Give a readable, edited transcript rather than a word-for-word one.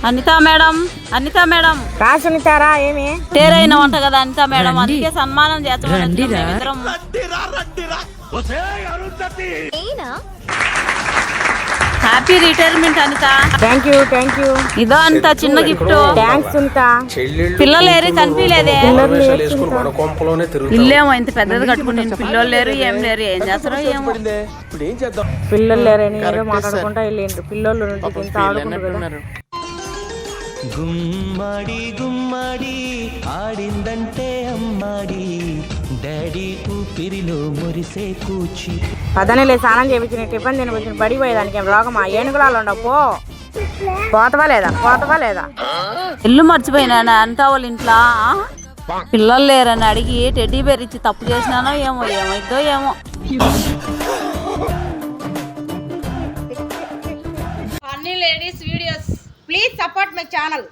Anitha madam, Anitha madam రాసునితారా ఏమి తేరైన వంట కదా అనిత మేడం, అందుకే సన్మానం చేస్తాం. Happy retirement Anitha. Thank you. ఇదో అంత చిన్న గిఫ్ట్. థ్యాంక్స్ సునీత. పిల్లలు లేరు, కనిపించలేదే. ఇల్లేమో ఇంత పెద్దది కట్టుకుని పిల్లలు లేరు, ఏం లేరు, ఏం చేస్తారో ఏమో. పిల్లలు లేరని ఏదో మాట్లాడుకుంటా వెళ్ళిండ్రు. పిల్లలు ఇంత ఆడుకుంటున్నారు. గుమ్మడి గుమ్మడి ఆడిందంటే అమ్మాడి డాడీ ఊపిరిలో మురిసే కూచి. పదనలే స్నానం చేయించిన టిఫిన్ తినిపించిన బడి పోయేదానికి ఏం రోగమా? ఏనుగులాలు ఉండవు. పోతవా లేదా? ఇల్లు మర్చిపోయినా అంతా వాళ్ళ ఇంట్లో. పిల్లలు లేరని అడిగి టెడ్డీ బేర్ ఇచ్చి తప్పు చేసినానో ఏమైద్దో ఏమో. అన్ని ladies videos please support my channel.